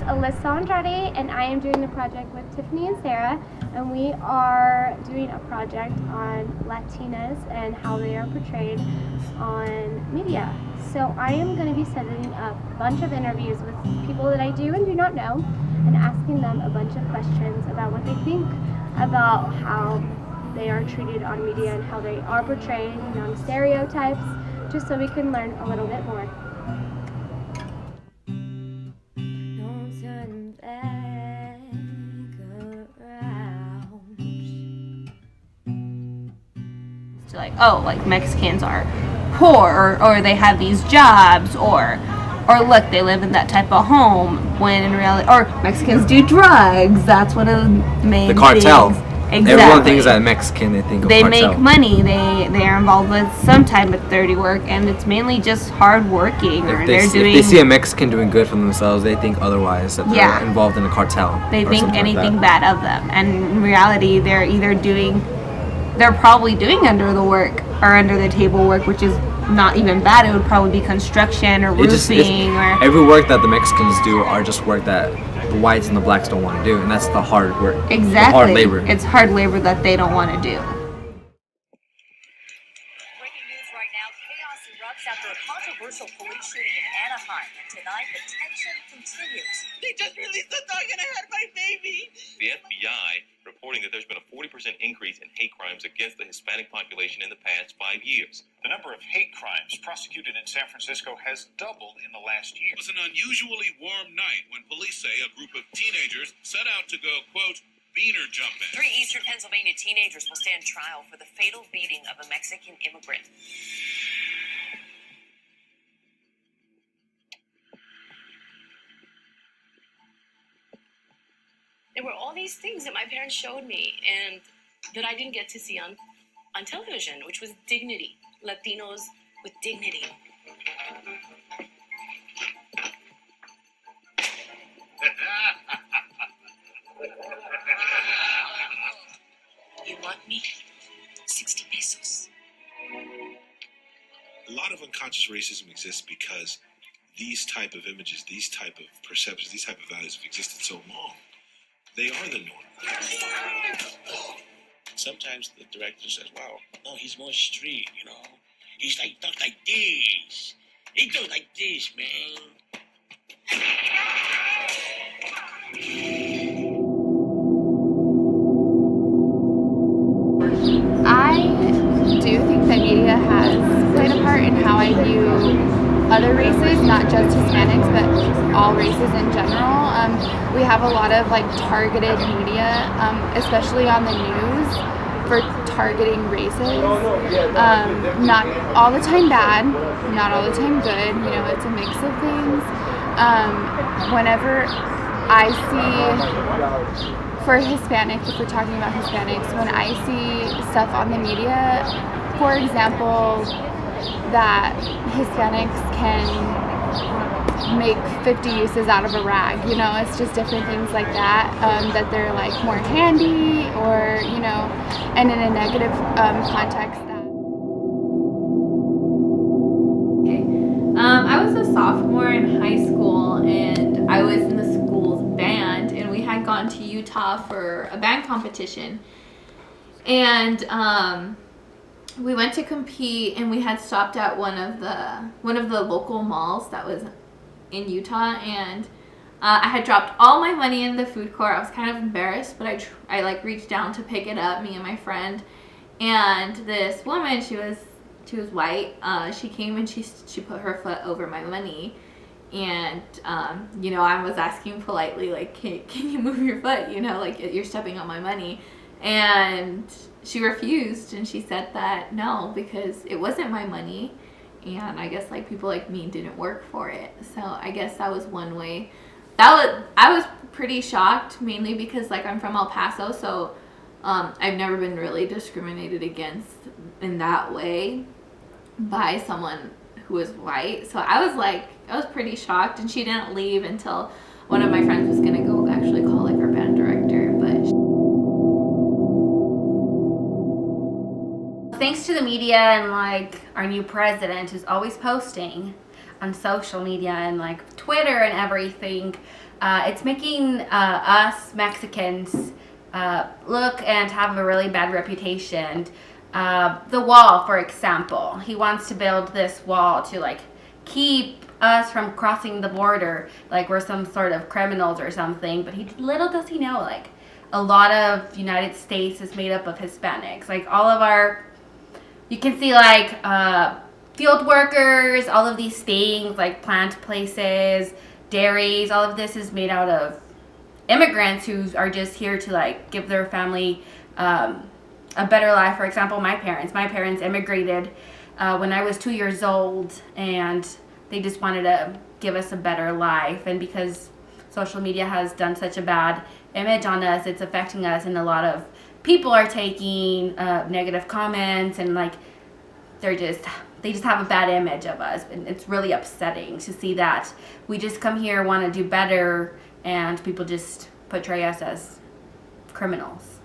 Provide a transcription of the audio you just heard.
Alyssa Andrade, and I am doing the project with Tiffany and Sarah, and we are doing a project on Latinas and how they are portrayed on media. So I am going to be setting up a bunch of interviews with people that I do and do not know, and asking them a bunch of questions about what they think about how they are treated on media and how they are portrayed, non-stereotypes, just so we can learn a little bit more. Like, oh, like Mexicans are poor, or they have these jobs, or look, they live in that type of home, when in reality, or Mexicans do drugs. That's one of the main the cartel things. Exactly. Everyone thinks that Mexican, they think of they cartel. make money, they are involved with some type of dirty work, and it's mainly just hard working, or if they see a Mexican doing good for themselves, they think otherwise, that they're involved in a cartel. They think anything bad of them, and in reality they're probably doing under the table work, which is not even bad. It would probably be construction or roofing, or every work that the Mexicans do are just work that the whites and the blacks don't want to do, and that's the hard work. Exactly. The hard labor. It's hard labor that they don't want to do. Breaking news right now, chaos erupts after a controversial police shooting in Anaheim, and tonight the tension continues. They just released the dog and I had my baby. The FBI reporting that there's been a 40% increase in hate crimes against the Hispanic population in the past 5 years. The number of hate crimes prosecuted in San Francisco has doubled in the last year. It was an unusually warm night when police say a group of teenagers set out to go, quote, beaner jumping. 3 Eastern Pennsylvania teenagers will stand trial for the fatal beating of a Mexican immigrant. There were all these things that my parents showed me and that I didn't get to see on television, which was dignity. Latinos with dignity. You want me? 60 pesos. A lot of unconscious racism exists because these type of images, these type of perceptions, these type of values have existed so long. They are the norm. Sometimes the director says, wow, no, he's more street, you know. He's like, talk like this. He talk like this, man. I do think that media has played a part in how I view other races, not just Hispanics, but all races in general. We have a lot of targeted media, especially on the news, for targeting races. Not all the time bad, not all the time good. It's a mix of things. Whenever I see, for Hispanics, if we're talking about Hispanics, when I see stuff on the media, for example, that Hispanics can make 50 uses out of a rag, it's just different things like that, that they're more handy, or, and in a negative context. I was a sophomore in high school, and I was in the school's band, and we had gone to Utah for a band competition, and we went to compete, and we had stopped at one of the local malls that was in Utah, and I had dropped all my money in the food court. I was kind of embarrassed, but I reached down to pick it up, me and my friend, and this woman, she was white. She came and she put her foot over my money, and I was asking politely, can you move your foot? You're stepping on my money, and she refused, and she said that no, because it wasn't my money, and I guess people like me didn't work for it. So I guess that was one way. I was pretty shocked, mainly because I'm from El Paso, so I've never been really discriminated against in that way by someone who was white. So I was pretty shocked, and she didn't leave until one of my friends was gonna go actually call our band director, but thanks to the media and our new president, who's always posting on social media and like Twitter and everything, it's making us Mexicans look and have a really bad reputation. The wall, for example, he wants to build this wall to like keep us from crossing the border, like we're some sort of criminals or something. But little does he know, like a lot of United States is made up of Hispanics. Like all of our, you can see like field workers, all of these things like plant places, dairies, all of this is made out of immigrants who are just here to like give their family a better life. For example, my parents immigrated when I was 2 years old, and they just wanted to give us a better life. And because social media has done such a bad image on us, it's affecting us, and a lot of people are taking negative comments, and like they just have a bad image of us, and it's really upsetting to see that we just come here, want to do better, and people just portray us as criminals.